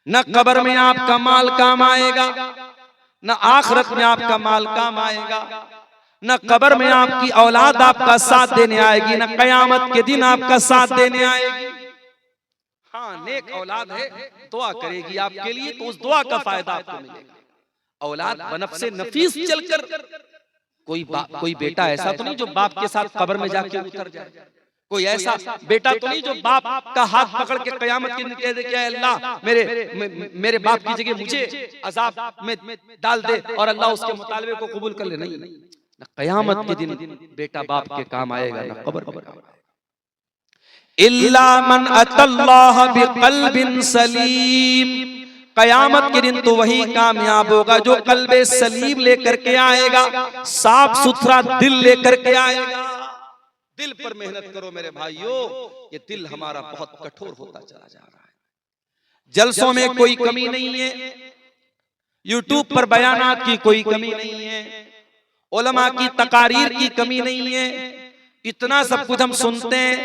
न कब्र में आपका माल काम आएगा, न आखिरत में आपका माल काम आएगा, न कब्र में आपकी औलाद आपका साथ देने आएगी, न कयामत के दिन आपका साथ देने आएगी। हाँ, नेक औलाद है, दुआ करेगी आपके लिए, तो उस दुआ का फायदा आपको मिलेगा। औलाद बनफ्से नफीस चलकर, कोई बेटा ऐसा तो नहीं जो बाप के साथ कब्र में जाके उतर जाए, कोई ऐसा बेटा तो नहीं जो बाप का हाथ पकड़ के कयामत के दिन कह दे कि अल्लाह मेरे बाप की जगह मुझे अजाब में डाल दे और अल्लाह उसके मुतालबे को कबूल कर ले। नहीं, न कयामत के दिन बेटा बाप के काम आएगा, न कब्र में काम आएगा। इल्ला मन अतल्लाह बिक़ल्बिन सलीम, कयामत के दिन तो वही कामयाब होगा जो कल्बे सलीम लेकर के आएगा, साफ सुथरा दिल लेकर के आएगा। दिल पर मेहनत करो मेरे भाइयों, ये दिल हमारा बहुत कठोर होता चला जा रहा है। जलसों में कोई कमी नहीं है, यूट्यूब पर बयानात की कोई कमी नहीं है, उलमा की तकारीर की कमी नहीं है, इतना सब कुछ हम सुनते हैं,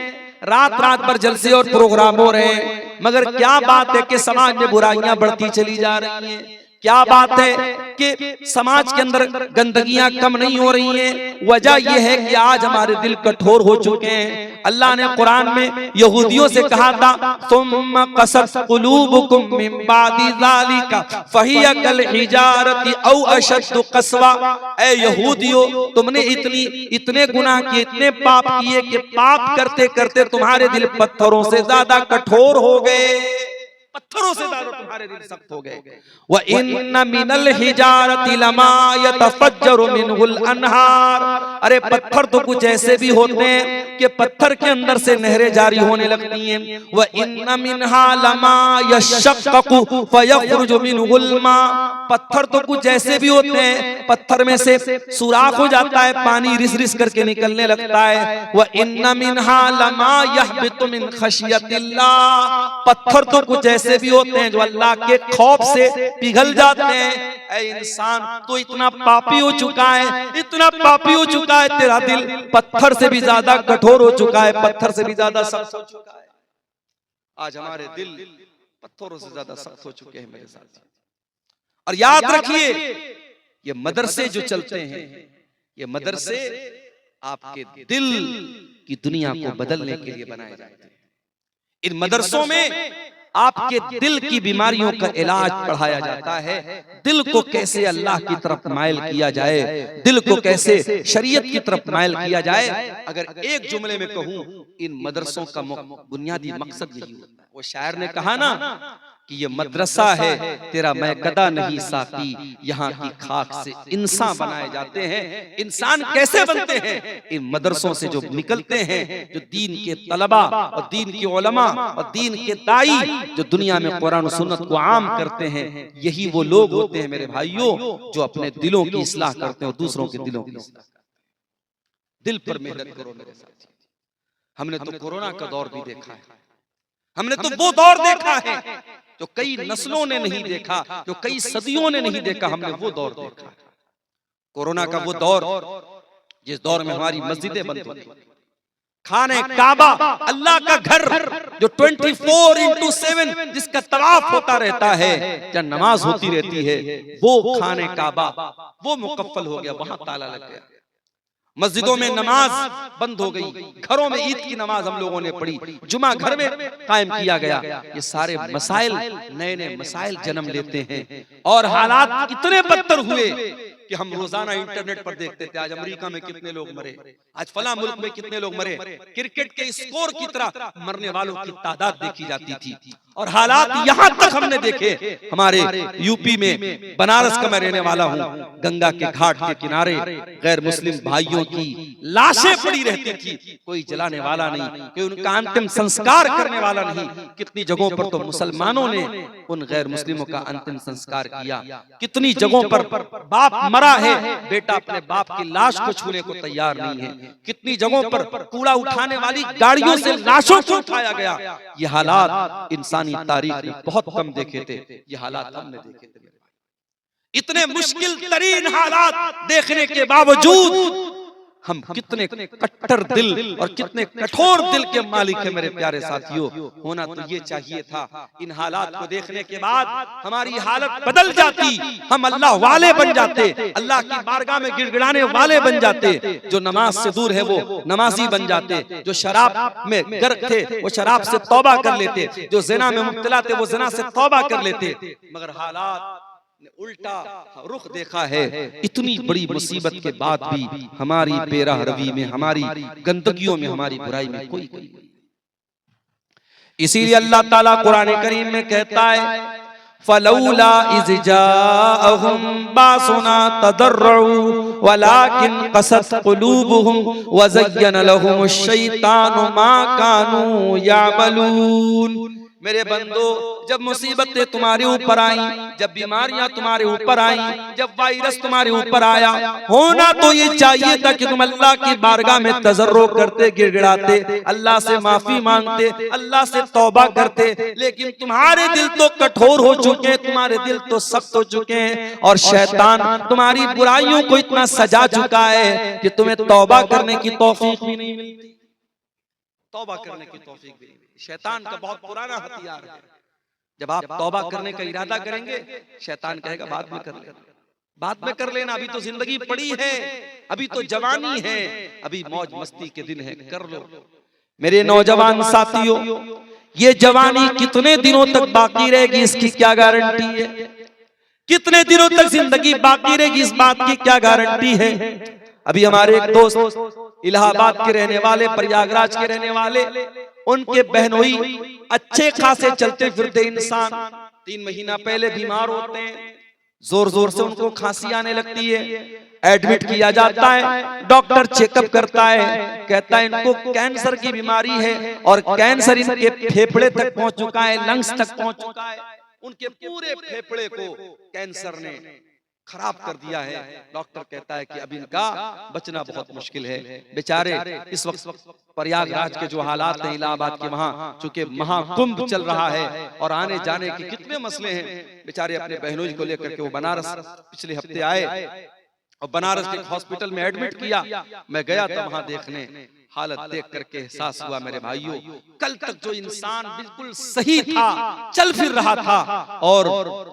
रात रात भर जलसे और प्रोग्राम हो रहे हैं, मगर क्या बात है कि समाज में बुराइयां बढ़ती चली जा रही हैं। क्या बात है कि समाज के अंदर गंदगियां कम नहीं हो रही हैं। वजह यह है कि आज हमारे दिल कठोर हो चुके हैं। अल्लाह ने कुरान में यहूदियों से कहा था, तुम कसत कुलूबुकुम मिन बादी ज़ालिका फहिया कल हिजारति औ अशद्दु कसवा। ऐ यहूदियों, तुमने इतने गुनाह किए, इतने पाप किए कि पाप करते करते तुम्हारे दिल पत्थरों से ज्यादा कठोर हो गए, पत्थरों से ज्यादा तुम्हारे दिल सख्त हो गए। व इन्न मिनल हिजारति लमा यतफज्जरु मिनहुल अनहार, अरे पत्थर तो कुछ ऐसे भी होते हैं कि पत्थर के अंदर से नहरें जारी होने लगती हैं। व इन्न मिनहा लमा यशक्ककु फयखरुजु मिनहुल मा, पत्थर तो कुछ ऐसे भी होते हैं पत्थर में से सुराख हो जाता है, पानी रिस रिस करके निकलने लगता है। व इन्न मिनहा लमा यहबितु मिन खशियतिल्लाह, पत्थर तो कुछ ऐसे भी होते हैं जो अल्लाह के खौफ से पिघल जाते हैं। ऐ इंसान, तो इतना पापी हो चुका है, इतना पापी हो चुका है, तेरा दिल पत्थर से भी ज्यादा कठोर हो चुका है, पत्थर से भी ज्यादा सख्त हो चुका है। आज हमारे दिल पत्थरों से ज्यादा सख्त हो चुके हैं मेरे साथ। और याद रखिए, ये मदरसे जो चलते हैं, ये मदरसे आपके दिल की दुनिया को बदलने के लिए बनाए जाते हैं। इन मदरसों में आपके दिल की बीमारियों का इलाज पढ़ाया जाता है। दिल को कैसे अल्लाह की तरफ माइल किया जाए, दिल को कैसे शरीयत की तरफ माइल किया जाए। अगर एक जुमले में कहूं, इन मदरसों का बुनियादी मकसद यही होता है। वो शायर ने कहा ना कि ये मदरसा है तेरा मैं कदा नहीं साकी, यहाँ की खाक से इंसान बनाए जाते हैं। इंसान कैसे बनते हैं? इन मदरसों से जो निकलते हैं, जो दीन के तलबा और दीन के उलमा और दीन के दाई जो दुनिया में कुरान और सुन्नत को आम करते हैं, यही वो लोग होते हैं मेरे भाइयों जो अपने दिलों की इस्लाह करते हैं और दूसरों के दिलों की इस्लाह करते हैं। दिल पर मेहनत करो मेरे साथी। हमने तो कोरोना का दौर भी देखा है, हमने तो वो दौर देखा है जो कई नस्लों ने नहीं देखा, जो कई सदियों ने नहीं देखा, हमने वो दौर देखा। कोरोना का वो दौर जिस दौर में हमारी मस्जिदें बंद हो गई, खाने काबा अल्लाह का घर जो 24/7 जिसका तवाफ होता रहता है, जब नमाज होती रहती है, वो खाने काबा वो मुकफ्फल हो गया, वहां ताला लग गया। मस्जिदों में नमाज बंद हो गई, घरों में ईद की नमाज हम लोगों ने पढ़ी, जुमा घर में कायम किया गया। ये सारे मसाइल, नए नए मसाइल जन्म लेते हैं और हालात इतने बदतर हुए कि हम रोजाना इंटरनेट पर देखते थे आज अमेरिका में कितने लोग मरे, आज फला मुल्क में कितने लोग मरे। क्रिकेट के स्कोर की तरह मरने वालों की तादाद देखी जाती थी। और हालात यहां तक हमने देखे, हमारे यूपी में, बनारस का मैं रहने वाला हूं, गंगा के घाट के किनारे गैर मुस्लिम भाइयों की लाशें पड़ी रहती थी, कोई जलाने वाला नहीं, कोई उनका अंतिम संस्कार करने वाला नहीं। कितनी जगहों पर तो मुसलमानों ने उन गैर मुस्लिमों का अंतिम संस्कार किया। कितनी जगहों पर बाप मरा है, बेटा अपने बाप की लाश को छूने को तैयार नहीं है। कितनी जगहों पर कूड़ा उठाने वाली गाड़ियों से लाशों को उठाया गया। ये हालात इंसानी तारीख में बहुत कम देखे थे, ये हालात हमने देखे थे। इतने मुश्किल तरीन हालात देखने के बावजूद हम कितने कट्टर दिल और कितने कठोर दिल के मालिक है मेरे प्यारे साथियों। होना तो ये चाहिए था। इन हालात को देखने के बाद हमारी हालत बदल जाती, हम अल्लाह वाले बन जाते, अल्लाह की बारगाह में गिड़गिड़ाने वाले बन जाते। जो नमाज से दूर है वो नमाजी बन जाते, जो शराब में गर्क थे वो शराब से तौबा कर लेते, जो ज़िना में मुब्तला थे वो ज़िना से तौबा कर लेते। मगर हालात ने उल्टा रुख देखा है। इतनी बड़ी मुसीबत के बाद भी हमारी बेराह रवी में, हमारी गंदगियों में, हमारी बुराई में कोई कमी नहीं। इसीलिए अल्लाह ताला कुरान करीम में कहता है, फलौला इज़ जाअहुम बासुना तदर्रउ वलाकिन क़सत क़ुलूबुहुम व ज़य्यन लहुमुश शैतानु मा कानू यअमलून। मेरे बंदो, जब मुसीबतें तुम्हारे ऊपर आई, जब बीमारियां तुम्हारे ऊपर आई, जब वायरस तुम्हारे ऊपर आया, होना तो ये चाहिए था कि तुम अल्लाह की बारगाह में तज़र्रो करते, गिड़गिड़ाते, अल्लाह से माफी मांगते, अल्लाह से तौबा करते। लेकिन तुम्हारे दिल तो कठोर हो चुके हैं, तुम्हारे दिल तो सख्त हो चुके हैं, और शैतान तुम्हारी बुराइयों को इतना सजा चुका है कि तुम्हें तौबा करने की तौफीक भी नहीं मिलती। तौबा करने की तौफीक भी नहीं मिलती। शैतान का बहुत पुराना हथियार है। जब आप तौबा करने का इरादा करेंगे, शैतान कहेगा बाद में कर लेना, बाद में कर लेना, अभी तो जिंदगी पड़ी है, अभी तो जवानी है, अभी मौज मस्ती के दिन है, कर लो। मेरे नौजवान साथियों, ये जवानी कितने दिनों तक बाकी रहेगी इसकी क्या गारंटी है? कितने दिनों तक जिंदगी बाकी रहेगी इस बात की क्या गारंटी है? अभी हमारे एक दोस्त इलाहाबाद के रहने वाले, प्रयागराज के रहने वाले, उनके बहनोई अच्छे खासे चलते फिरते इंसान 3 महीना पहले बीमार होते हैं, जोर जोर से उनको खांसी आने लगती है, एडमिट किया जाता है, डॉक्टर चेकअप करता है, कहता है इनको कैंसर की बीमारी है और कैंसर इनके फेफड़े तक पहुंच चुका है, लंग्स तक पहुंच चुका है, उनके पूरे फेफड़े को कैंसर ने खराब कर दिया है। डॉक्टर कहता है कि अब इनका बचना बहुत मुश्किल है। बेचारे इस वक्त प्रयागराज के जो हालात हैं, इलाहाबाद के, वहां चूंकि महाकुंभ चल रहा है और आने जाने के कितने मसले हैं, बेचारे अपने बहनोई को लेकर के वो बनारस पिछले हफ्ते आए और बनारस के हॉस्पिटल में एडमिट किया। मैं गया था वहां देखने, हालत देख करके एहसास हुआ मेरे भाइयों, कल तक जो इंसान बिल्कुल सही था, चल फिर रहा था, और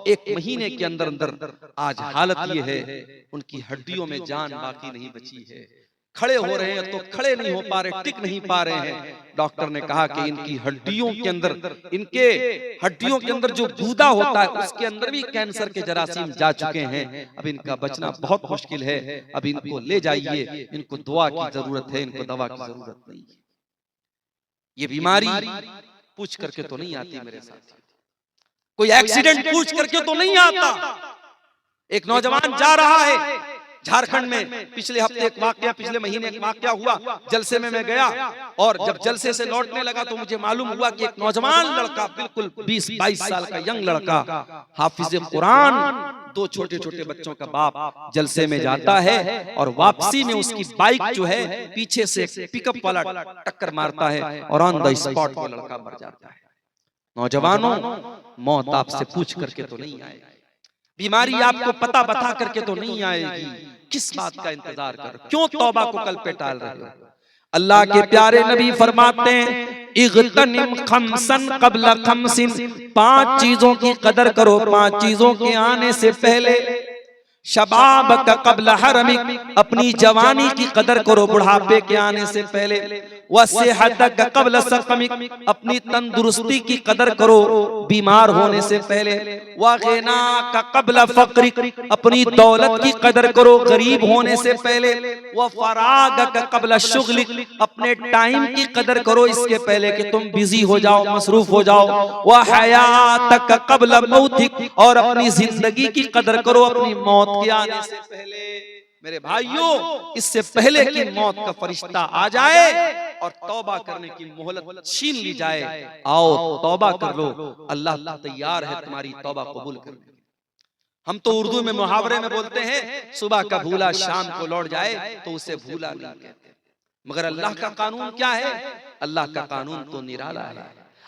1 महीने के अंदर अंदर आज हालत ये है, उनकी हड्डियों में जान बाकी नहीं बची है। खड़े हो रहे हैं तो खड़े नहीं हो पा रहे, टिक नहीं पा रहे हैं। डॉक्टर ने कहा कि इनकी हड्डियों के अंदर, इनके हड्डियों के अंदर जो गूदा होता है उसके अंदर भी कैंसर के जरासीम जा चुके हैं, अब इनका बचना बहुत मुश्किल है, अब इनको ले जाइए, इनको दुआ की जरूरत है, इनको दवा की जरूरत नहीं है। ये बीमारी पूछ करके तो नहीं आती मेरे साथ, कोई एक्सीडेंट पूछ करके तो नहीं आता। एक नौजवान जा रहा है झारखंड में, पिछले हफ्ते एक वाकया, पिछले महीने एक वाकया हुआ, जलसे में मैं गया, और जब जलसे से लौटने लगा तो मुझे मालूम हुआ कि एक नौजवान लड़का, बिल्कुल 20-22 साल का यंग लड़का, हाफिज कुरान, 2 छोटे छोटे बच्चों का बाप, जलसे में जाता है और वापसी में उसकी बाइक जो है पीछे से एक पिकअप वाला टक्कर मारता है और ऑन द स्पॉट वो लड़का मर जाता है। नौजवानों, मौत आपसे पूछ करके तो नहीं आएगी, बीमारी आपको पता बता करके तो नहीं आएगी, किस बात का इंतजार कर, क्यों तौबा को कल पे टाल रहे हो? अल्लाह के प्यारे नबी फरमाते हैं, इग़तनिम खमसन क़ब्ल खमसिन, 5 चीजों की कदर करो 5 चीजों के आने से पहले। शबाब का क़ब्ल हरमिक, अपनी जवानी की कदर करो बुढ़ापे के आने से पहले। वसेहत का क़ब्ल सक़मिक, अपनी तंदुरुस्ती की कदर करो बीमार होने से पहले। वग़िना का क़ब्ल फ़क़्रिक, अपनी दौलत की कदर करो गरीब होने से पहले। वफ़राग़ का क़ब्ल शुग़लिक, अपने टाइम की कदर करो इसके पहले कि तुम बिजी हो जाओ, मसरूफ हो जाओ। वहयात का क़ब्ल मौतिक, और अपनी जिंदगी की कदर करो अपनी मौत के आने से पहले। मेरे भाइयों, इससे पहले कि मौत का फरिश्ता आ जाए और तौबा करने की मोहलत छीन ली जाए, आओ तौबा कर लो, अल्लाह तैयार है तुम्हारी तौबा कबूल करने। हम तो उर्दू में मुहावरे में बोलते हैं, सुबह का भूला शाम को लौट जाए तो उसे भूला नहीं कहते, मगर अल्लाह का कानून क्या है? अल्लाह का कानून तो निराला है।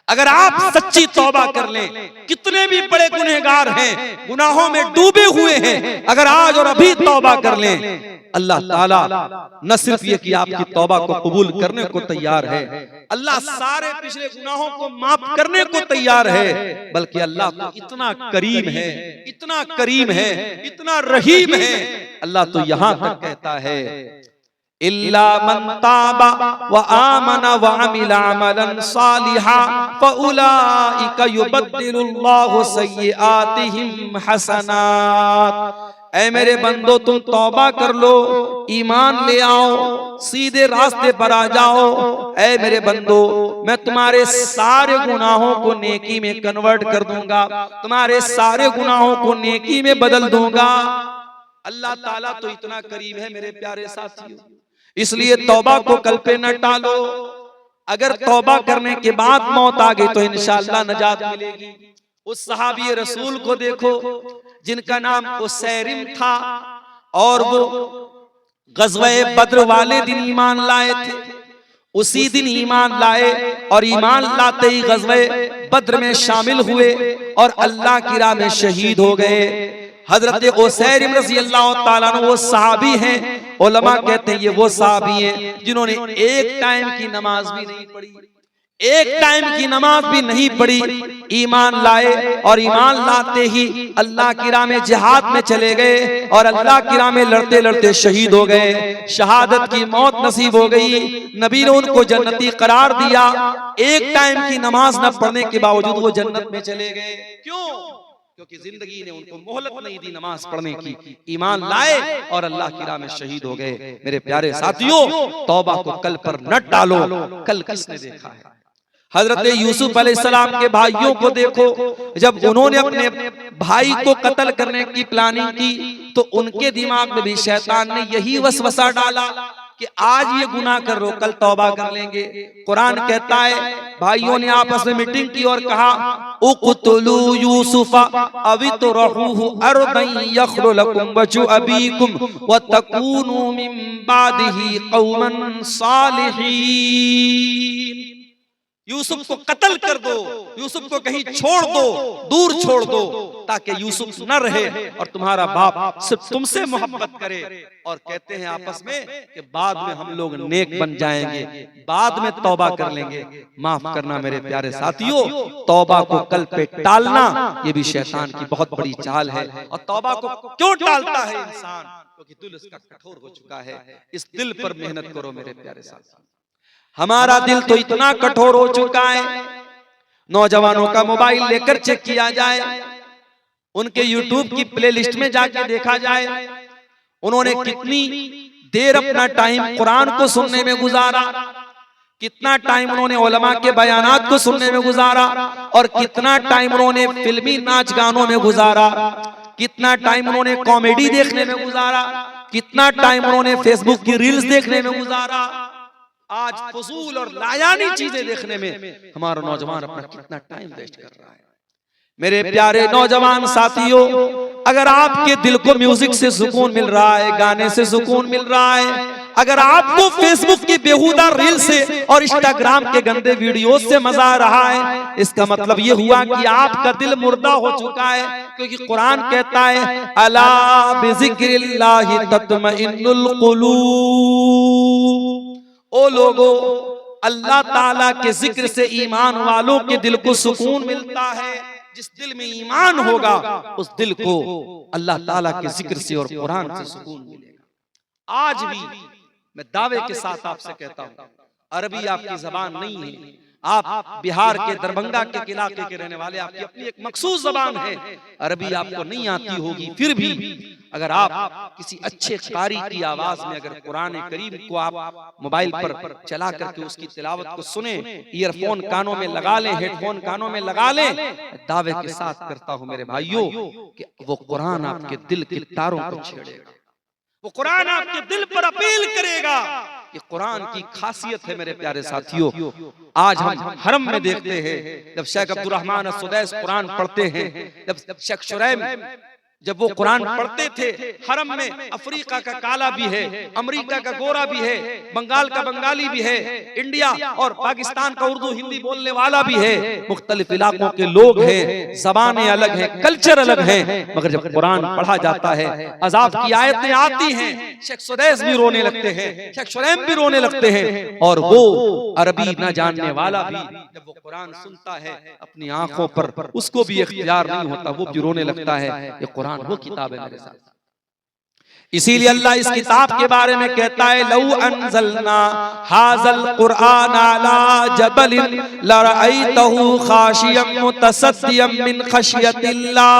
अगर आप सच्ची तौबा कर लें, कितने भी बड़े गुनहगार हैं, गुनाहों में डूबे हुए हैं, अगर आज और अभी तौबा कर लें, अल्लाह ताला न सिर्फ ये कि आपकी तौबा को कबूल करने को तैयार है, अल्लाह सारे पिछले गुनाहों को माफ करने को तैयार है, बल्कि अल्लाह तो इतना करीम है, इतना करीम है, इतना रहीम है, अल्लाह तो यहां तक कहता है इल्ला मन ताबा व आमना व अमिला अमलन सालिहा फउलाइका युबद्दिलुल्लाहु सय्यिआतिहिम हसनात। ऐ मेरे बंदो, तुम तौबा कर लो, ईमान ले आओ, सीधे रास्ते पर आ जाओ। ऐ मेरे बंदो, मैं तुम्हारे सारे गुनाहों को नेकी में कन्वर्ट कर दूंगा, तुम्हारे सारे गुनाहों को नेकी में बदल दूंगा। अल्लाह ताला तो इतना करीब है मेरे प्यारे साथियों, इसलिए तौबा को कल पे न टालो। अगर तौबा करने के बाद मौत आ गई तो इंशाअल्लाह नजात मिलेगी। उस सहाबी रसूल को देखो जिनका नाम उसैरिम था, और वो गज़वे बद्र वाले दिन ईमान लाए थे। उसी दिन ईमान लाए और ईमान लाते ही गज़वे बद्र में शामिल हुए और अल्लाह की राह में शहीद हो गए। हजरत उसैरिम रज़ी अल्लाह ताला अन्हु वो सहाबी हैं, उलमा कहते हैं ये वो सहाबी हैं जिन्होंने एक टाइम की नमाज भी नहीं पढ़ी, एक टाइम की नमाज भी नहीं पढ़ी, ईमान लाए और ईमान लाते ही अल्लाह की राह में जिहाद में चले गए और अल्लाह की राह में लड़ते लड़ते शहीद हो गए। शहादत की मौत नसीब हो गई, नबी ने उनको जन्नती करार दिया। एक टाइम की नमाज न पढ़ने के बावजूद वो जन्नत में चले गए। क्यों? क्योंकि जिंदगी ने उनको मोहलत नहीं दी नमाज पढ़ने की, ईमान लाए और अल्लाह की राह में शहीद हो गए। मेरे प्यारे साथियों, तौबा को कल पर न टालो। कल किसने देखा है? हजरत यूसुफ अलैहिस्सलाम के भाइयों को देखो, जब उन्होंने अपने भाई को कत्ल करने की प्लानिंग की तो उनके दिमाग में भी शैतान ने यही वसवसा डाला कि आज ये गुनाह कर लो, कल तौबा कर लेंगे। कुरान कहता है भाइयों ने आपस में मीटिंग की और कहा उक़्तुलू यूसुफा अवितरहूहु अर्दन यख्लु लकुम वजहु अबीकुम व तकूनू मिन बादिही कौमन सालिहीन। यूसुफ को कत्ल कर दो, यूसुफ को कहीं छोड़ दो, दूर छोड़ दो, ताकि यूसुफ न रहे और तुम्हारा बाप सिर्फ तुमसे मोहब्बत करे। और कहते हैं आपस में कि बाद में हम लोग नेक बन जाएंगे, बाद में तौबा कर लेंगे। माफ करना मेरे प्यारे साथियों, तौबा को कल पे टालना ये भी शैतान की बहुत बड़ी चाल है। और तौबा को क्यों टालता है इंसान? क्योंकि दिल इसका कठोर हो चुका है। इस दिल पर मेहनत करो मेरे प्यारे साथियों। हमारा दिल तो इतना कठोर हो चुका है, नौजवानों का मोबाइल लेकर चेक किया जाए, उनके यूट्यूब की प्लेलिस्ट में जाके देखा जाए, उन्होंने कितनी देर अपना टाइम कुरान को सुनने में गुजारा, कितना टाइम उन्होंने उलमा के बयानात को सुनने में गुजारा, और कितना टाइम उन्होंने फिल्मी नाच गानों में गुजारा, कितना टाइम उन्होंने कॉमेडी देखने में गुजारा, कितना टाइम उन्होंने फेसबुक की रील्स देखने में गुजारा। आज फजूल और लायानी चीजें देखने में हमारा नौजवान अपना कितना टाइम वेस्ट कर रहा है। मेरे प्यारे नौजवान साथियों, अगर आपके दिल को म्यूजिक से सुकून मिल रहा है, गाने से सुकून मिल रहा है, अगर आपको फेसबुक की बेहुदा रील से और इंस्टाग्राम के गंदे वीडियो से मजा आ रहा है, इसका मतलब ये हुआ कि आपका दिल मुर्दा हो चुका है। क्योंकि कुरान कहता है अला बिज़िक्रिल्लाहि तत्मइन्नुल कुलूब। ओ लोगो, अल्लाह ताला के जिक्र से ईमान वालों के दिल को सुकून मिलता है। जिस दिल में ईमान होगा उस दिल को अल्लाह ताला के जिक्र से और कुरान से सुकून मिलेगा। आज भी मैं दावे के साथ आपसे कहता हूं, अरबी आपकी जबान नहीं है, आप बिहार के दरभंगा के इलाके के रहने वाले, आपकी अपनी एक मखसूस जबान है, अरबी आपको नहीं आती होगी, फिर भी अगर आप किसी अच्छे कारी की आवाज में अगर कुरान करीम को आप मोबाइल पर चला करके उसकी तिलावत को सुने, ईयरफोन कानों में लगा लें, हेडफोन कानों में लगा लें, दावे के साथ करता हूं मेरे भाइयों कि वो कुरान आपके दिल के तारों को छेड़ेगा, वो कुरान आपके दिल पर अपील करेगा। ये कुरान की खासियत है मेरे प्यारे साथियों। आज हम हरम में देखते हैं जब शेख अब्दुर्रहमान अस्सुदैस कुरान पढ़ते हैं, जब शेख शुरैम जब वो कुरान पढ़ते थे हरम में, अफ्रीका का काला भी है, अमेरिका का गोरा भी है, बंगाल का बंगाली भी है, इंडिया और पाकिस्तान का उर्दू हिंदी बोलने वाला भी है, मुख्तलिफ इलाकों के लोग हैं, जबानें अलग हैं, कल्चर अलग हैं, मगर जब कुरान पढ़ा जाता है, अजाब की आयतें आती हैं, शेख सुदैस भी रोने लगते हैं, शेख शुरैम भी रोने लगते हैं, और वो अरबी न जानने वाला भी जब वो कुरान सुनता है अपनी आंखों पर, उसको भी इख्तियार नहीं होता, वो भी रोने लगता है। ये कुरान वो किताब है मेरे साथ। इसीलिए अल्लाह इस किताब के बारे में कहता है, लौ अनज़लना हाज़ल कुरआन अला जबलिन लरअयतहु खाशियम मुतसद्दियम मिन खशियतिल्लाह।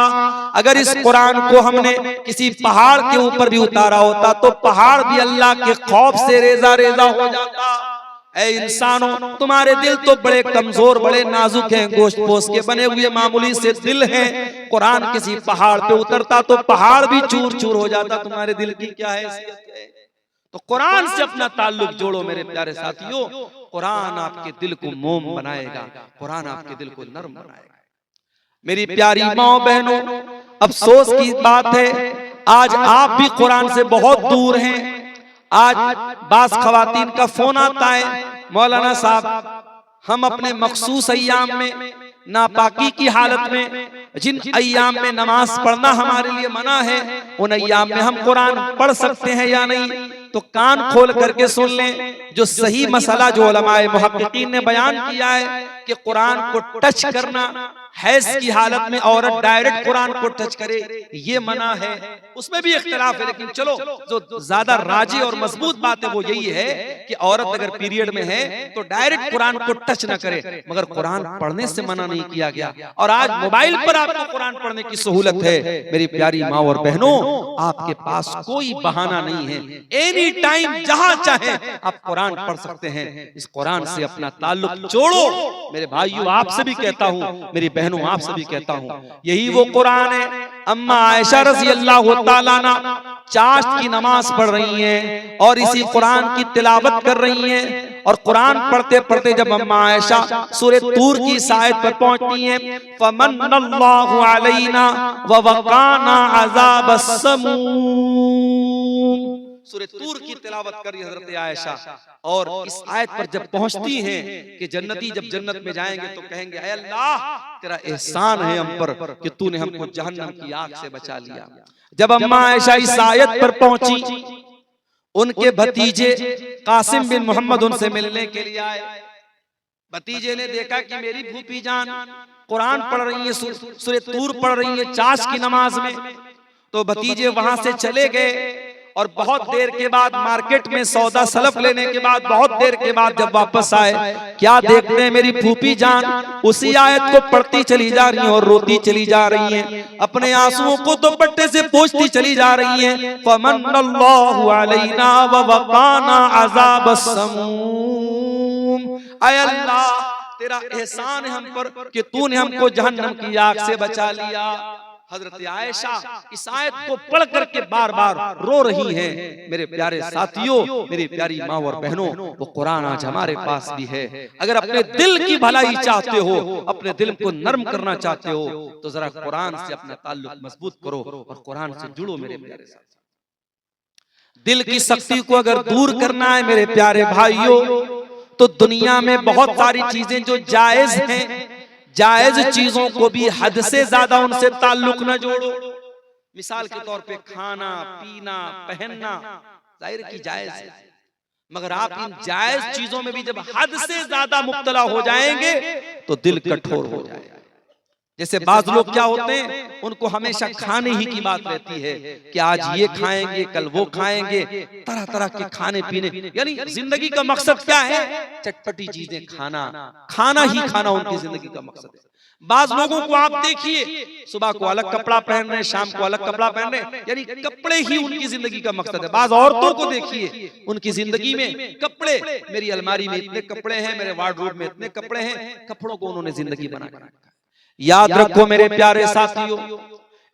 अगर इस कुरान को हमने किसी पहाड़ के ऊपर भी उतारा होता तो पहाड़ भी अल्लाह के खौफ से रेजा रेजा हो जाता। ऐ इंसानों, तुम्हारे दिल तो बड़े कमजोर, बड़े नाजुक हैं, गोश्त पोस्ट के बने हुए मामूली से दिल हैं। कुरान किसी पहाड़ पे उतरता तो पहाड़ भी चूर चूर हो जाता। तुम्हारे दिल की क्या हैसियत है? तो कुरान से अपना ताल्लुक जोड़ो मेरे प्यारे साथियों। कुरान आपके दिल को मोम बनाएगा, कुरान आपके दिल को नरम बनाएगा। मेरी प्यारी माओ बहनों, अफसोस की बात है आज आप भी कुरान से बहुत दूर हैं। आज बास खवातीन का फोन आता है, मौलाना साहब हम अपने मखसूस अय्याम में नापाकी की हालत में, जिन अय्याम में नमाज पढ़ना हमारे लिए मना है, उन अय्याम में हम कुरान पढ़ सकते हैं या नहीं? तो कान खोल करके सुन लें, जो सही मसला जो उलमाए मुहक्किकीन ने बयान किया है कि कुरान को टच करना हैज की हालत में औरत डायरेक्ट कुरान को टच करे, ये मना है। उसमें भी इख्तिलाफ है, लेकिन चलो जो ज्यादा राजी और मजबूत बात है वो यही है कि औरत अगर पीरियड में है तो डायरेक्ट कुरान को टच ना करे, मगर कुरान पढ़ने से मना नहीं किया गया। और आज मोबाइल पर आपको कुरान पढ़ने की सहूलत है। मेरी प्यारी माँ और बहनों, आपके पास कोई बहाना नहीं है, एनी टाइम जहां चाहे आप कुरान पढ़ सकते हैं। इस कुरान से अपना ताल्लुक जोड़ो। मेरे भाइयों, आपसे भी कहता हूं, मेरी बहनों आपसे भी कहता हूं, यही वो कुरान है। अम्मा आयशा रज़ी अल्लाह तआला अन्हा चाश्त की नमाज पढ़ रही हैं और इसी कुरान की तिलावत कर रही हैं, और कुरान पढ़ते पढ़ते जब अम्मा आयशा सूरह तूर की इस आयत पर पहुंचती हैं, फमन्नल्लाहु अलैना व वक़ाना अज़ाबस समूम, सूरह तूर की तिलावत करी हजरत आयशा, और इस आयत पर जब पहुंचती हैं कि जन्नती जब जन्नत में जाएंगे तो कहेंगे, ऐ अल्लाह तेरा एहसान है हम पर कि तूने हमको जहन्नम की आग से बचा लिया। जब अम्मा आयशा इस आयत पर पहुंची, उनके भतीजे कासिम बिन मोहम्मद उनसे मिलने के लिए आए। भतीजे ने देखा कि मेरी फूफी जान कुरान पढ़ रही है, सूरह तूर पढ़ रही है चाश की नमाज में, तो भतीजे वहां से चले गए। और बहुत देर के बाद मार्केट में सौदा सलफ लेने के बाद बहुत देर के बाद जब वापस आए, क्या देखते हैं मेरी फूफी जान उसी आयत को पढ़ती चली जा रही है और रोती चली जा रही हैं, अपने आंसुओं को दुपट्टे से पोंछती चली जा रही हैं। फमन्नल्लाहु अलैना व वक़ाना अज़ाबस समूम, ऐ अल्लाह तेरा एहसान है हम पर कि तूने हमको जहन्नम की आग से बचा लिया। हजरत आयशा इस आयत को पढ़ करके बार बार रो रही हैं। मेरे प्यारे साथियों, मेरी प्यारी माँ और बहनों, वो कुरान आज हमारे पास भी है। अगर अपने दिल की भलाई चाहते हो, अपने दिल को नरम करना चाहते हो, तो जरा कुरान से अपना ताल्लुक मजबूत करो और कुरान से जुड़ो। मेरे प्यारे साथियों, दिल की सख्ती को अगर दूर करना है मेरे प्यारे भाइयों, तो दुनिया में बहुत सारी चीजें जो जायज हैं, जायज चीजों को भी हद से ज्यादा उनसे ताल्लुक न जोड़ो। मिसाल के तौर पे खाना पीना पहनना जाहिर की जायज है, मगर आप इन जायज चीजों में भी जब हद से ज्यादा मुब्तला हो जाएंगे तो दिल कठोर हो जाएगा। जैसे बाज लोग क्या होते हैं, उनको हमेशा खाने ही की बात रहती है कि आज ये खाएंगे कल वो खाएंगे, तरह तरह के खाने पीने, यानी जिंदगी का मकसद क्या है? चटपटी चीजें खाना, खाना ही खाना उनकी जिंदगी का मकसद है। बाज लोगों को आप देखिए, सुबह को अलग कपड़ा पहन रहे, शाम को अलग कपड़ा पहन रहे, यानी कपड़े ही उनकी जिंदगी का मकसद है। बाज औरतों को देखिए, उनकी जिंदगी में कपड़े, मेरी अलमारी में इतने कपड़े हैं, मेरे वार्डरोब में इतने कपड़े हैं, कपड़ों को उन्होंने जिंदगी बना रखा है। याद रखो मेरे प्यारे साथियों,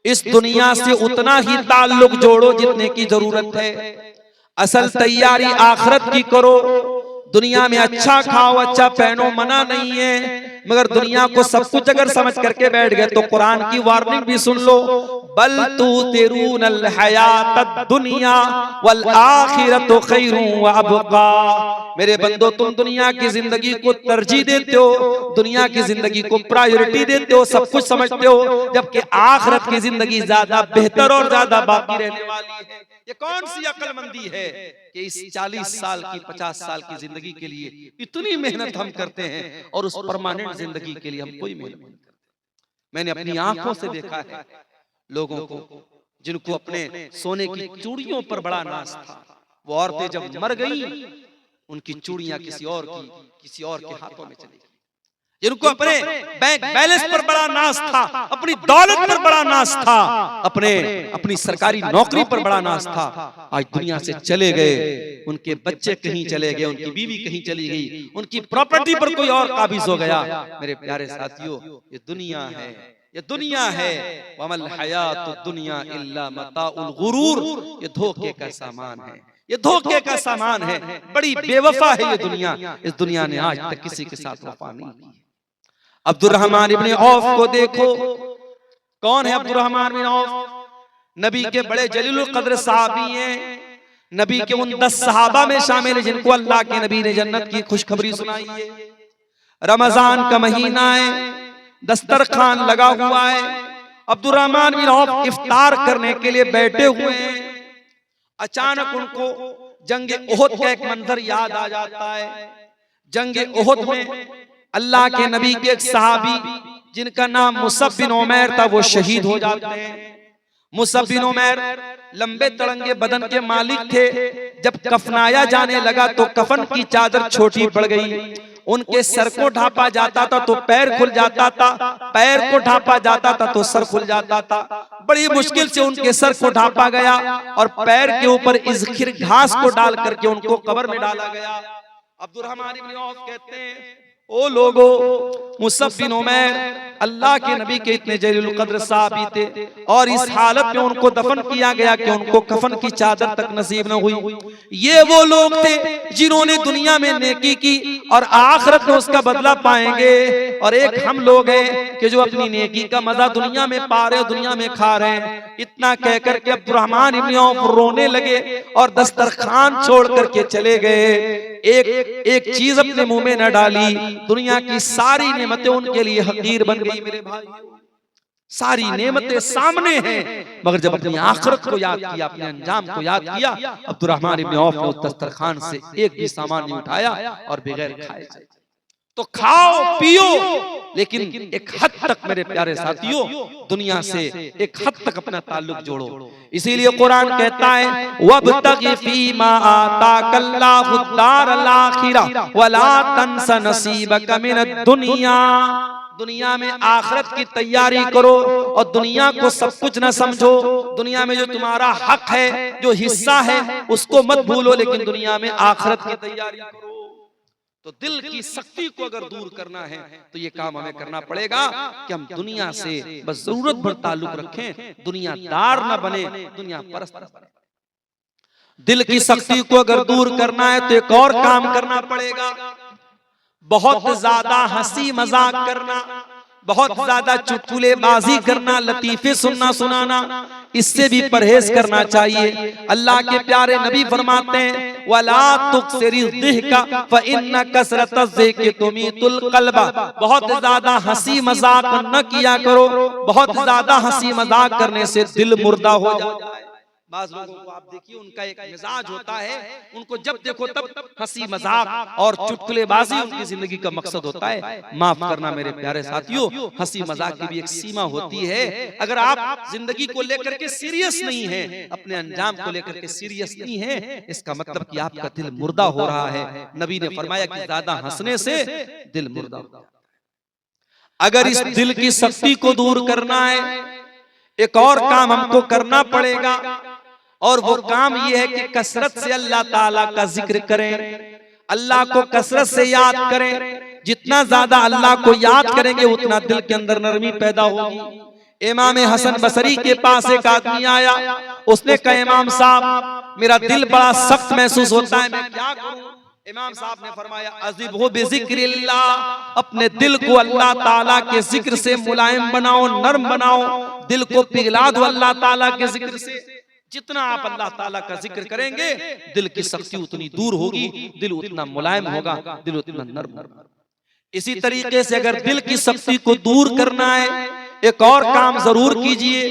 इस दुनिया से उतना ही ताल्लुक जोड़ो जितने की जरूरत है। असल तैयारी आखिरत की करो। दुनिया में अच्छा खाओ अच्छा पहनो मना नहीं है, मगर दुनिया को सब कुछ अगर समझ करके बैठ गए तो कुरान की वार्निंग भी सुन लो, बल तुतिरूनल हयातद दुनिया वल आखिरतु खैरुन व अबका। मेरे बंदो, तुम दुनिया की जिंदगी को तरजीह देते हो, दुनिया की जिंदगी को प्रायोरिटी देते हो, सब कुछ समझते हो, जबकि आखिरत की जिंदगी ज्यादा बेहतर और ज्यादा बाकी रहने वाली है। ये कौन सी अक्लमंदी है कि इस 40 साल की 50 साल की जिंदगी के लिए इतनी मेहनत हम करते हैं और उस परमानेंट जिंदगी के लिए हम कोई मेहनत नहीं करते। मैंने अपनी आंखों से देखा है लोगों को जिनको अपने सोने की चूड़ियों पर बड़ा नाज था, वो औरतें जब मर गई उनकी चूड़ियां किसी और के हाथों में चली गई। जिनको अपने बैंक बैलेंस पर बड़ा नाज था, अपनी दौलत पर बड़ा नाज था, अपनी सरकारी नौकरी पर बड़ा नाज था, आज दुनिया से चले गए। उनके बच्चे कहीं चले गए, उनकी बीवी कहीं चली गई, उनकी प्रॉपर्टी पर कोई और काबिज हो गया। मेरे प्यारे साथियों, ये दुनिया है, ये दुनिया है। वमल हयातुद दुनिया इल्ला मताउल गुरूर, ये धोखे का सामान है, ये धोखे का सामान है। बड़ी बेवफा है ये दुनिया। इस दुनिया ने आज तक किसी के साथ वफा नहीं की। अब्दुर्रहमान इब्ने औफ को देखो, कौन है अब्दुर्रहमान इब्ने औफ? नबी के बड़े जलीलुल कद्र सहाबी हैं, नबी के उन 10 सहाबा में शामिल है जिनको अल्लाह के नबी ने जन्नत की खुशखबरी सुनाई है। रमजान का महीना है, दस्तरखान लगा हुआ है, अब्दुर्रहमान इब्ने औफ इफ्तार करने के लिए बैठे हुए हैं। अचानक उनको जंगे उहद का एक मंजर याद आ जाता है। जंगे उहद में अल्लाह के नबी के एक सहाबी जिनका नाम मुसअब बिन उमैर था, वो शहीद हो जाते हैं। मुसअब बिन उमैर लंबे तड़ंगे बदन के मालिक थे। जब कफनाया जाने लगा तो कफन की चादर छोटी पड़ गई। उनके सर को ढांपा जाता था तो पैर खुल जाता था, पैर को ढांपा जाता था तो सर खुल जाता था। बड़ी मुश्किल से उनके सर को ढांपा गया और पैर के ऊपर इज़खिर घास को डाल करके उनको कब्र में डाला गया। अब्दुर्रहमान इब्ने औफ कहते हैं, ओ लोगो, मुसअब बिन उमैर अल्लाह के नबी के इतने जलीलुल कद्र सहाबी थे और इस हालत में उनको दफन किया गया कि उनको कफन की चादर तक नसीब न हुई। ये वो लोग थे जिन्होंने दुनिया में नेकी की और आखिरत में उसका बदला पाएंगे, और एक हम लोग हैं कि जो अपनी नेकी का मजा दुनिया में पा रहे, दुनिया में खा रहे हैं। इतना कहकर के अब्दुर्रहमान इब्ने औफ रोने लगे और दस्तरखान छोड़ करके चले गए। एक चीज अपने मुंह में न डाली, दुनिया की सारी नेमतें उनके लिए हकीर बन गई। मेरे भाई, सारी नेमतें सामने हैं, मगर जब अपनी आखिरत को याद किया, अपने अंजाम को याद किया, अब्दुर्रहमान इब्ने औफ ने दस्तरखान से एक भी सामान नहीं उठाया और बगैर खाए। तो खाओ पियो, लेकिन एक हद तक मेरे प्यारे साथियों दुनिया से एक हद तक अपना ताल्लुक जोड़ो। इसीलिए कुरान कहता है, वब्तगी फीमा आताकल्लाहु दारल आखिरा वला तंस नसीबक मिनद दुनिया। दुनिया में आखिरत की तैयारी करो और दुनिया को सब कुछ न समझो। दुनिया में जो तुम्हारा हक है, जो हिस्सा है, उसको मत भूलो, लेकिन दुनिया में आखिरत की तैयारी करो। तो दिल की शक्ति को अगर दूर करना है तो ये काम हमें करना पड़ेगा कि हम दुनिया से बस जरूरत भर ताल्लुक रखें, दुनियादार न बने, दुनिया परस्त न बने। दिल की शक्ति को अगर दूर करना है तो एक और काम करना पड़ेगा, बहुत ज्यादा हंसी मजाक करना, बहुत ज्यादा चुटकुलेबाजी करना, लतीफे सुनना सुनाना, इससे भी परहेज करना चाहिए। अल्लाह के प्यारे नबी फरमाते हैं, वला तुक्सिरिज़ ज़िहका फ़इन्न कसरतज़ ज़िक्रि तुमीतुल क़ल्बा। बहुत ज्यादा हंसी मजाक न किया करो, बहुत ज्यादा हंसी मजाक करने से दिल मुर्दा हो जाता है। बाज़ लोगों को आप देखिए, उनका एक मिजाज होता है, उनको जब देखो तब हंसी मजाक और चुटकुलेबाजी उनकी जिंदगी का मकसद होता है। माफ करना मेरे प्यारे साथियों, हंसी मजाक की भी एक सीमा होती है। अगर आप जिंदगी को लेकर के सीरियस नहीं है, अपने अंजाम को लेकर के सीरियस नहीं है, इसका मतलब कि आपका दिल मुर्दा हो रहा है। नबी ने फरमाया कि ज्यादा हंसने से दिल मुर्दा होता है। अगर इस दिल की शक्ति को दूर करना है, एक और काम हमको करना पड़ेगा, और वो काम ये है कि कसरत से अल्लाह ताला का जिक्र करें, अल्लाह को कसरत से याद करें। जितना ज्यादा अल्लाह को याद करेंगे उतना दिल के अंदर नरमी पैदा होगी। इमाम हसन बसरी के पास एक आदमी आया, उसने कहा, इमाम साहब मेरा दिल बड़ा सख्त महसूस होता है, मैं क्या करूं? इमाम साहब ने फरमाया अज़िबहु बिज़िक्रिल्लाह, अपने दिल को अल्लाह ताला के जिक्र से मुलायम बनाओ, नरम बनाओ, दिल को पिघला दो अल्लाह ताला के जिक्र से। जितना आप अल्लाह ताला का जिक्र करेंगे दिल की सख्ती उतनी दूर होगी, दिल उतना मुलायम होगा, दिल उतना नरम होगा। इसी तरीके से अगर दिल की सख्ती को दूर करना है, एक और काम जरूर कीजिए।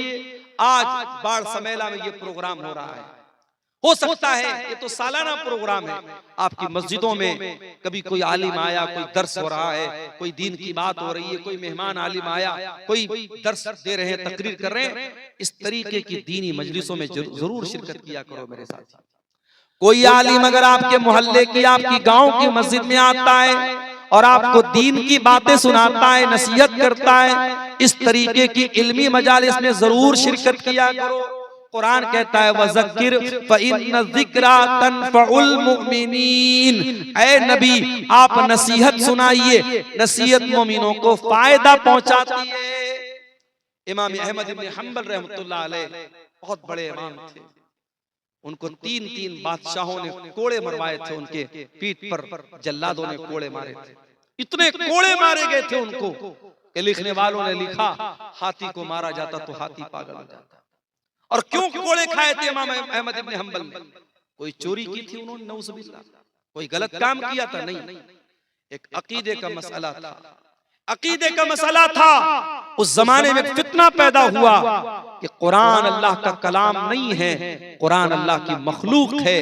आज बाढ़ समेला में ये प्रोग्राम हो रहा है, हो सकता है ये तो सालाना प्रोग्राम है, आपकी मस्जिदों में कभी कोई आलिम आया, कोई दर्स हो रहा है, कोई दीन की बात हो रही है, कोई मेहमान आलिम आया, कोई दर्स दे रहे हैं, तकरीर कर रहे हैं। इस तरीके की दीनी मजलिसों में जरूर शिरकत किया करो मेरे साथ। कोई आलिम अगर आपके मोहल्ले की, आपकी गांव की मस्जिद में आता है और आपको दीन की बातें सुनाता है, नसीहत करता है, इस तरीके की इल्मी मजालिस में जरूर शिरकत किया करो। कुरान कहता है वज़क्किर फ़इन्न ज़िक्रा तनफ़उल मुमिनीन, ऐ नबी आप नसीहत सुनाइए, नसीहत मोमिनों को फायदा पहुंचाती है। इमाम अहमद इब्न हम्बल रहमतुल्लाह अलैह बहुत बड़े इमाम थे, उनको 3-3 बादशाहों ने कोड़े मरवाए थे, उनके पीठ पर जल्लादों ने कोड़े मारे थे, इतने कोड़े मारे गए थे उनको कि लिखने वालों ने लिखा हाथी को मारा जाता तो हाथी पागल हो जाता। और क्यों कोड़े खाए थे इमाम अहमद इब्न हम्बल ने? कोई चोरी की थी उन्होंने, नऊज़ुबिल्लाह, कोई गलत काम किया था? नहीं, एक अकीदे का मसला था, अकीदे का मसला था। उस जमाने में फितना पैदा हुआ कि कुरान अल्लाह का कलाम नहीं है, कुरान अल्लाह की मखलूक है।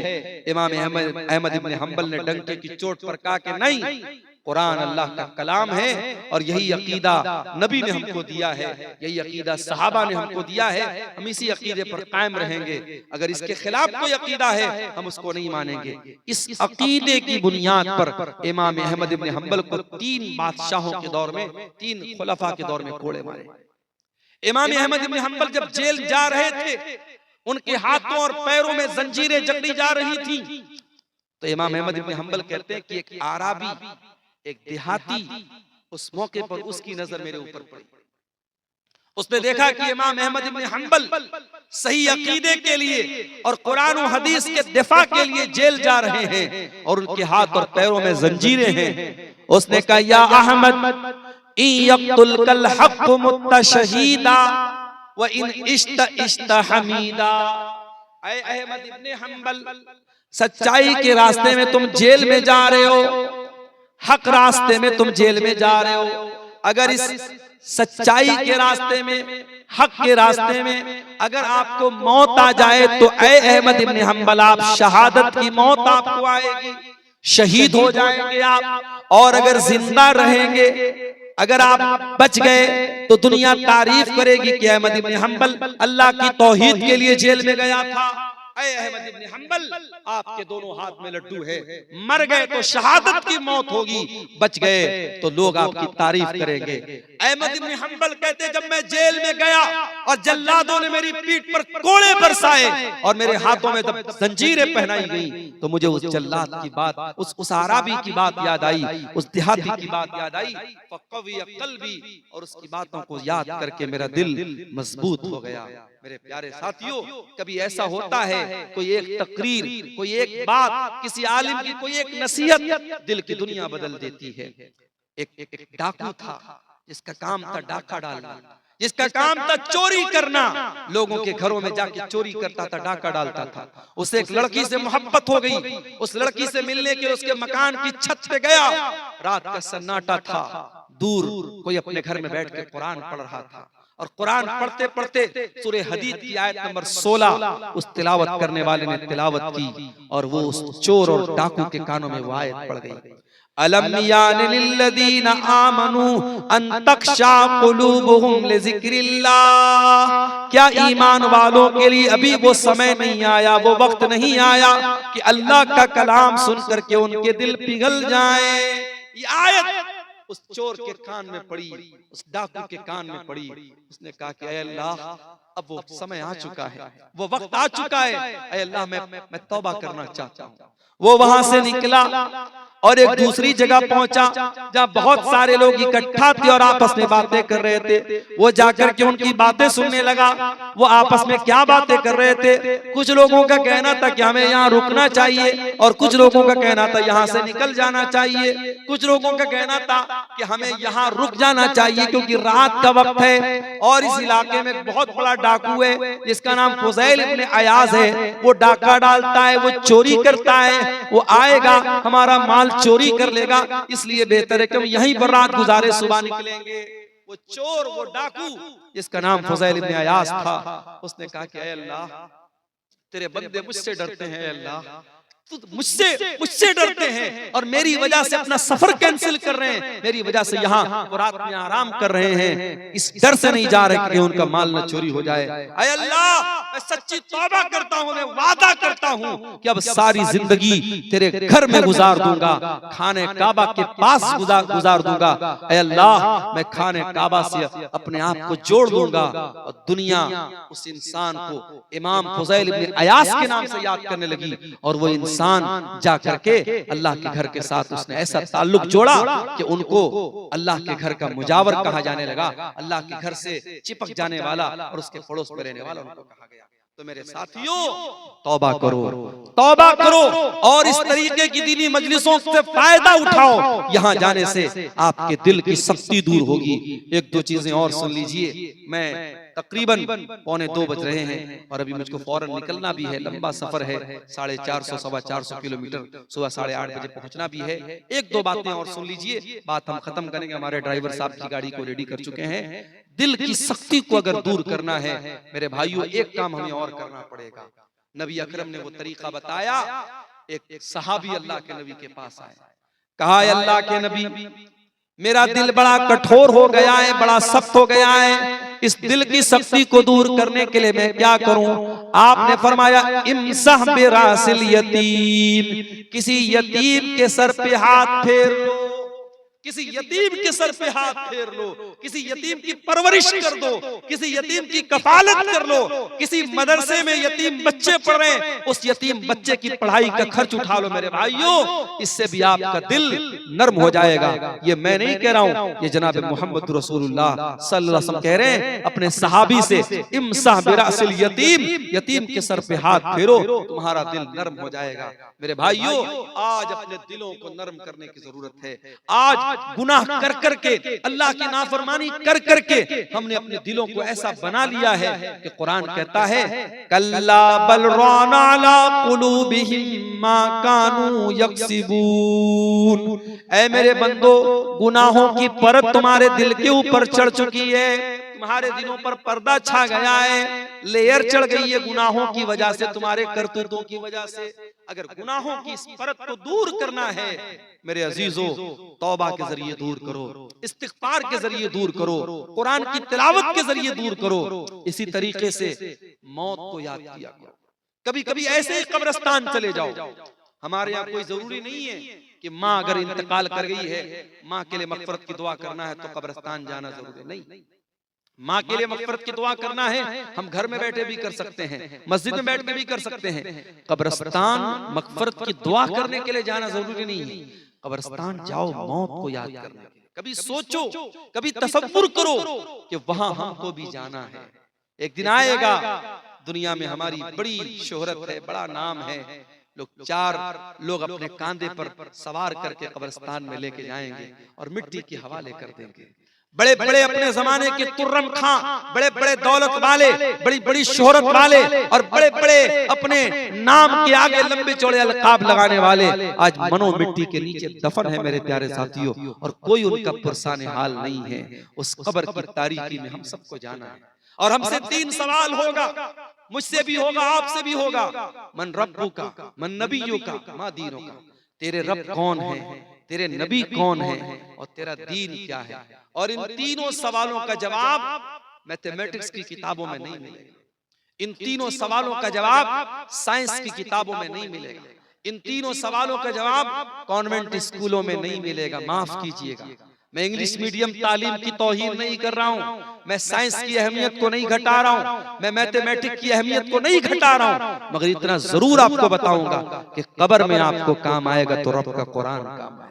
इमाम अहमद इब्न हम्बल ने डंके की चोट पर कहा कि नहीं, कुरान अल्लाह का कलाम है और यही अकीदा नबी ने हमको दिया है, यही अकीदा सहाबा ने हमको दिया है, हम इसी अकीदे पर कायम रहेंगे। अगर इसके खिलाफ कोई अकीदा है हम उसको नहीं मानेंगे। इस अकीदे की बुनियाद पर इमाम अहमद इब्न हम्बल को 3 बादशाहों के दौर में, 3 खुलफा के दौर में कोड़े मारे। इमाम अहमद इब्न हम्बल जब जेल जा रहे थे, उनके हाथों और पैरों में जंजीरें जकड़ी जा रही थी, तो इमाम अहमद इब्न हम्बल कहते हैं कि एक आराबी, एक देहाती, उस मौके पर उसकी नजर मेरे ऊपर पड़ी। उसने देखा कि इमाम अहमद इब्न हम्बल सही अकीदे के लिए और कुरान और हदीस के दिफा के लिए जेल जा रहे हैं और उनके हाथ और पैरों में जंजीरें हैं। उसने कहा या अहमद इन यक्तुल कल हक़ मुत्तशहीदा व इन इश्त हमीदा। ऐ अहमद इब्न हम्बल, सच्चाई के रास्ते में तुम जेल में जा रहे हो, हक रास्ते में तुम जेल में जा रहे हो। अगर इस सच्चाई के रास्ते में, हक के रास्ते में अगर आपको मौत आ जाए तो ऐ अहमद इब्न हम्बल आप शहादत की मौत आपको आएगी, शहीद हो जाएंगे आप। और अगर जिंदा रहेंगे, अगर आप बच गए तो दुनिया तारीफ करेगी कि अहमद इब्न हम्बल अल्लाह की तौहीद के लिए जेल में गया था। ऐ अहमद इब्न हम्बल आपके दोनों हाथ में लड्डू है, मर गए तो शहादत की मौत होगी, बच गए तो लोग आपकी तारीफ करेंगे। अहमद इब्न हम्बल कहते जब मैं जेल में गया और जल्लादों ने मेरी पीठ पर कोड़े बरसाए और मेरे हाथों में जब जंजीरें पहनाई गई तो मुझे उस जल्लाद की बात, उस आराबी की बात याद आई, उस देहाती की बात याद आई। फ़क़विया क़ल्बी, और उसकी बातों को याद करके मेरा दिल मजबूत हो गया। मेरे प्यारे साथियों, कभी ऐसा होता है कोई एक तकरीर, कोई एक बात, किसी आलिम की कोई एक नसीहत दिल की दुनिया बदल देती है। एक डाकू था जिसका काम था डाका डालना, जिसका काम था चोरी करना, लोगों के घरों में जाके चोरी करता था, डाका डालता था। उसे एक लड़की से मोहब्बत हो गई, उस लड़की से मिलने के उसके मकान की छत पे गया। रात का सन्नाटा था, दूर कोई अपने घर में बैठ के कुरान पढ़ रहा था और कुरान पढ़ते पढ़ते सूरह हदीद की आयत नंबर 16 उस तिलावत करने वाले ने तिलावत की और वो उस चोर और डाकू के कानों में वो आयत पड़ गई। अलम यानि लिल्लज़ीना आमनू अन तख्शा कुलूबुहुम लिज़िक्रिल्लाह, क्या ईमान वालों के लिए अभी वो समय नहीं आया, वो वक्त नहीं आया कि अल्लाह का कलाम सुनकर के उनके दिल पिघल जाए। ये आयत उस चोर के कान में पड़ी, उस डाकू के कान में पड़ी। उसने कहा कि ऐ अल्लाह, अब वो समय आ चुका है, वो वक्त आ चुका है, ऐ अल्लाह मैं तौबा करना चाहता हूँ। वो वहां से निकला और एक दूसरी जगह पहुंचा जहां बहुत सारे लोग इकट्ठा थे और आपस में बातें कर रहे थे। वो जाकर के उनकी बातें सुनने लगा। वो आपस में क्या बातें कर रहे थे? कुछ लोगों का कहना था कि हमें यहाँ रुकना चाहिए और कुछ लोगों का कहना था यहाँ से निकल जाना चाहिए। कुछ लोगों का कहना था कि हमें यहाँ रुक जाना चाहिए क्योंकि रात का वक्त है और इस इलाके में बहुत बड़ा डाकू है जिसका नाम फुज़ैल इब्न अयाज है। वो डाका डालता है, वो चोरी करता है, वो आएगा हमारा माल चोरी कर लेगा, इसलिए बेहतर है कि हम यहीं पर रात गुजारे, सुबह निकलेंगे। वो चोर, वो डाकू जिसका नाम फुज़ैल इब्न अयाज था, उसने कहा कि ऐ अल्लाह तेरे बंदे मुझसे डरते हैं, अल्लाह मुझसे डरते हैं और मेरी वजह से अपना सफर कैंसिल कर रहे हैं, मेरी वजह से यहाँ वो रात में आराम कर रहे हैं, इस डर से नहीं जा रहे कि उनका माल न चोरी हो जाए। ऐ अल्लाह मैं सच्ची तौबा करता हूँ, मैं वादा करता हूँ कि अब सारी जिंदगी तेरे घर में गुजार दूंगा, खाने काबा के पास गुजार दूंगा। ऐ अल्लाह मैं खाने काबा से अपने आप को जोड़ दूंगा और दुनिया उस इंसान को इमाम फुज़ैल इब्न अयाज के नाम से याद करने लगी और वो इंसान जा करके अल्लाह के घर के साथ उसने ऐसा ताल्लुक जोड़ा कि उनको अल्लाह के घर का मुजावर कहा जाने लगा, अल्लाह के घर से चिपक जाने वाला और उसके पड़ोस में रहने वाला उनको कहा गया। तो मेरे साथियों तौबा करो और इस तरीके की दीनी मजलिसों से फायदा उठाओ। यहाँ जाने से आपके दिल की सख्ती दूर होगी। एक दो चीजें और सुन लीजिए। मैं तकरीबन 3:45 बज रहे हैं और अभी मुझको फौरन निकलना भी है, लंबा सफर है, 450 450 किलोमीटर, सुबह 8:30 बजे पहुंचना भी है। एक दो बातें और सुन लीजिए, बात हम खत्म करेंगे। हमारे ड्राइवर साहब की गाड़ी को रेडी कर चुके हैं। दिल की सख्ती को अगर दूर करना है मेरे भाइयों, एक काम हमें और करना पड़ेगा। नबी अकरम ने वो तरीका बताया। एक सहाबी अल्लाह के नबी के पास आए, कहा अल्लाह के नबी मेरा दिल बड़ा कठोर हो गया है, बड़ा सख्त हो गया है, इस दिल की सख्ती को दूर करने के लिए मैं क्या करूं? आपने फरमाया इमसह बिरासिल यतीम, किसी यतीम के सर पे हाथ फेर लो, किसी यतीम के सर पे हाथ फेर लो, किसी यतीम की परवरिश कर दो, किसी यतीम की कफालत कर लो। किसी मदरसे में यतीम बच्चे पढ़ रहे हैं, उस यतीम बच्चे की पढ़ाई का खर्च उठा लो मेरे भाइयों, इससे भी आपका दिल नर्म हो जाएगा। ये मैं नहीं कह रहा हूं, ये जनाब मोहम्मद रसूलुल्लाह सल्लल्लाहु अलैहि वसल्लम कह रहे हैं अपने सहाबी से, इमसाह बिरासिल यतीम, यतीम के सर पे हाथ फेरो, तुम्हारा दिल नर्म हो जाएगा। मेरे भाइयों आज अपने दिलों को नर्म करने की जरूरत है। आज गुनाह कर करके, अल्लाह की नाफरमानी कर करके हमने अपने दिलों को ऐसा बना लिया है कि कुरान कहता है कल्ला बल राना अला कुलूबिहिम मा कानू यक्सिबून। ऐ मेरे बंदो गुनाहों की परत तुम्हारे दिल के ऊपर चढ़ चुकी है, तुम्हारे दिलों पर पर्दा छा गया है, लेयर चढ़ गई है गुनाहों की वजह से, तुम्हारे करतूतों की वजह से। अगर गुनाहों की इस परत को दूर करना है मेरे अजीजों, तौबा के जरिए दूर करो, इस्तिग़फ़ार के जरिए दूर करो, कुरान की तिलावत के जरिए दूर करो। इसी तरीके से मौत को याद किया करो। कभी कभी ऐसे ही कब्रिस्तान चले जाओ। हमारे यहाँ कोई जरूरी नहीं है कि माँ अगर इंतकाल कर गई है, माँ के लिए मग़फ़िरत की दुआ करना है तो कब्रिस्तान जाना जरूरी नहीं। माँ के लिए मग़फ़िरत की दुआ करना है हम घर में बैठे भी कर सकते हैं, मस्जिद में बैठ के भी कर सकते हैं। कब्रिस्तान मग़फ़िरत की दुआ करने के लिए जाना जरूरी नहीं है। कब्रिस्तान जाओ मौत को याद करने। कभी सोचो, कभी तसव्वुर करो कि वहां हमको भी जाना है। एक दिन आएगा, दुनिया में हमारी बड़ी शोहरत है, बड़ा नाम है, लोग 4 लोग अपने कांधे पर सवार करके कब्रिस्तान में लेके जाएंगे और मिट्टी की हवाले कर देंगे। बड़े बड़े अपने जमाने के तुर्रम खां, बड़े बड़े दौलत वाले, बड़ी बड़ी शोहरत वाले और बड़े बड़े अपने नाम के आगे लंबे चौड़े अलकाब लगाने वाले आज मनो मिट्टी के नीचे दफन है मेरे प्यारे साथियों, और कोई उनका पुरसाने हाल नहीं है। उस कब्र की तारीकी में हम सबको जाना है और हमसे 3 सवाल होगा, मुझसे भी होगा, आपसे भी होगा। मन रब्बुका, मन नबियुका, मा दीनुका, तेरे रब कौन है, तेरे नबी कौन है और तेरा दीन क्या है। और इन तीनों सवालों का जवाब मैथमेटिक्स की किताबों में नहीं मिलेगा, इन तीनों सवालों का जवाब साइंस की किताबों में नहीं मिलेगा, इन तीनों सवालों का जवाब कॉन्वेंट स्कूलों में नहीं मिलेगा। माफ कीजिएगा, मैं इंग्लिश मीडियम तालीम की तौहीन नहीं कर रहा हूँ, मैं साइंस की अहमियत को नहीं घटा रहा हूँ, मैं मैथमेटिक्स की अहमियत को नहीं घटा रहा हूँ, मगर इतना जरूर आपको बताऊंगा कि कब्र में आपको काम आएगा तो रब का कुरान काम आएगा।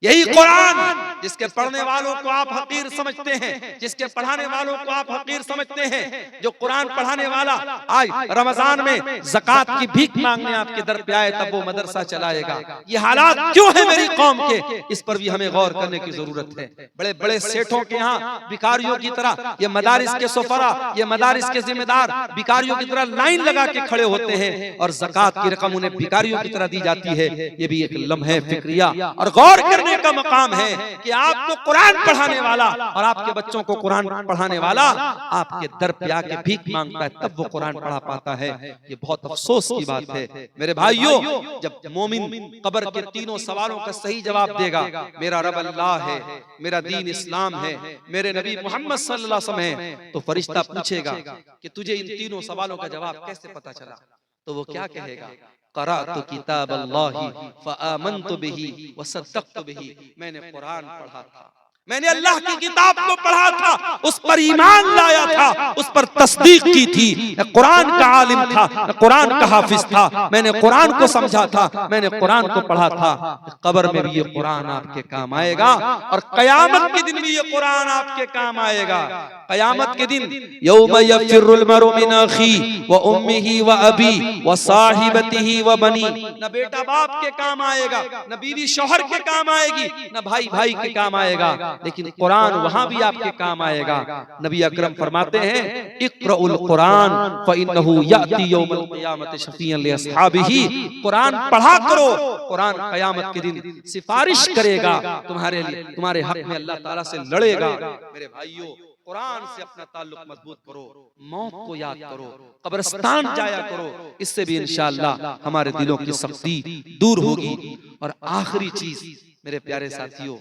यही कुरान जिसके पढ़ने वालों को आप हकीर समझते हैं, जिसके पढ़ाने वालों को आप हकीर समझते हैं, जो कुरान पढ़ाने वाला आज रमजान में ज़कात की भीख मांगने आपके दर पे आए तब वो मदरसा चलाएगा। ये हालात क्यों है मेरी कौम के, इस पर भी हमें गौर करने की जरूरत है। बड़े बड़े सेठों के यहाँ भिखारियों की तरह ये मदारिस के सुफरा, ये मदारिस के जिम्मेदार भिखारियों की तरह लाइन लगा के खड़े होते हैं और ज़कात की रकम उन्हें भिखारियों की तरह दी जाती है। ये भी एक लम्हे फिक्रिया और गौर करने का मकाम है कि आपको कुरान पढ़ाने वाला और आपके बच्चों को कुरान पढ़ाने वाला आपके दर पे आके भीख मांगता है तब वो कुरान पढ़ा पाता है। ये बहुत अफसोस की बात है मेरे भाइयों। जब मोमिन कब्र के तीनों सवालों का सही जवाब देगा, मेरा रब अल्लाह है, मेरा दीन इस्लाम है, मेरे नबी मोहम्मद सल्लल्लाहु अलैहि वसल्लम है, तो फरिश्ता पूछेगा कि तुझे इन तीनों सवालों का जवाब कैसे पता चला, तो वो क्या कहेगा, क़राअतु किताब अल्लाहि फ़आमनतु बिही वसद्दक़तु बिही, मैंने कुरान पढ़ा था, मैंने अल्लाह की किताब को पढ़ा था, उस पर ईमान लाया था, उस पर तस्दीक की थी। मैं कुरान का आलिम था, मैं कुरान का हाफिज था, मैंने कुरान को समझा था, मैंने कुरान को पढ़ा था। कब्र में भी ये कुरान आपके काम आएगा और कयामत के दिन भी ये कुरान आपके काम आएगा। कयामत के दिन यौम यफ़िरुल मरउ मिन अखी व उम्मिही व अबी व साहिबतिही व बनी, न बेटा बाप के काम आएगा, न बीवी शौहर के काम आएगी, न भाई भाई के काम आएगा, लेकिन कुरान वहां भी आपके काम आएगा। नबी अकरम फरमाते हैं, इक़राउल कुरान फ़इन्नहु याती यौमल क़ियामति शफ़ीअन लि अस्हाबिही, कुरान पढ़ा करो, कुरान कयामत के दिन सिफारिश करेगा तुम्हारे लिए, तुम्हारे हक में अल्लाह ताला से लड़ेगा। मेरे भाइयों, कुरान से अपना ताल्लुक मजबूत करो, मौत को याद करो, कब्रिस्तान जाया करो, इससे भी इंशाअल्लाह हमारे दिलों की सख्ती दूर होगी। और आखिरी चीज मेरे प्यारे साथियों,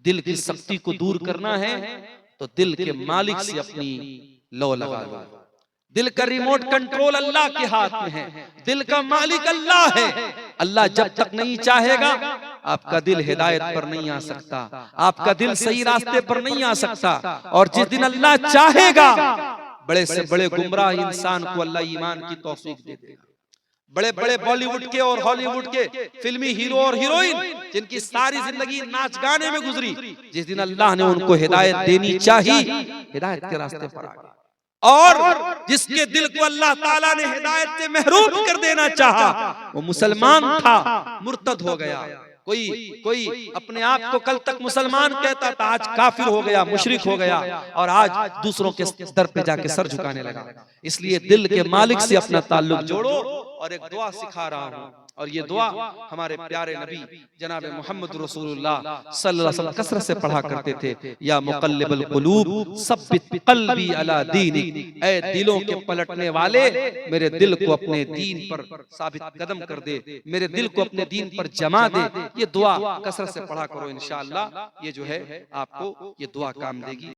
दिल की सख्ती को दूर करना है तो दिल के मालिक से अपनी लो लगा लो। दिल का रिमोट कंट्रोल अल्लाह के हाथ में है, दिल का मालिक अल्लाह है। अल्लाह जब तक नहीं चाहेगा आपका दिल हिदायत पर नहीं आ सकता, आपका दिल सही रास्ते पर नहीं आ सकता। और जिस दिन अल्लाह चाहेगा बड़े से बड़े गुमराह इंसान को अल्लाह ईमान की तौफीक दे देगा। बड़े बड़े बॉलीवुड के और हॉलीवुड के फिल्मी हीरो और हीरोइन जिनकी सारी जिंदगी नाच गाने में गुजरी, जिस दिन अल्लाह ने उनको हिदायत देनी चाहिए, हिदायत के रास्ते पर आ गए। और जिसके दिल को अल्लाह ताला ने हिदायत से महरूम कर देना चाहा, वो मुसलमान था, मुर्तद हो गया। कोई अपने आप को कल तक मुसलमान कहता था, आज काफिर हो गया, मुशरिक हो गया, और आज दूसरों के दर पे जाके सर झुकाने लगा। इसलिए दिल के मालिक से अपना ताल्लुक जोड़ो। और एक दुआ सिखा रहा हूँ, और ये दुआ हमारे प्यारे नबी जनाब मोहम्मद रसूलुल्लाह सल्लल्लाहु अलैहि वसल्लम कसरत से पढ़ा करते थे। या मुक़ल्लिबल क़ुलूब सब्बित क़ल्बी अला दीनिक, ऐ दिलों के पलटने वाले मेरे दिल को अपने दीन पर साबित कदम कर दे, मेरे दिल को अपने दीन पर जमा दे। ये दुआ कसरत से पढ़ा करो, इंशाअल्लाह ये जो है आपको ये दुआ काम देगी।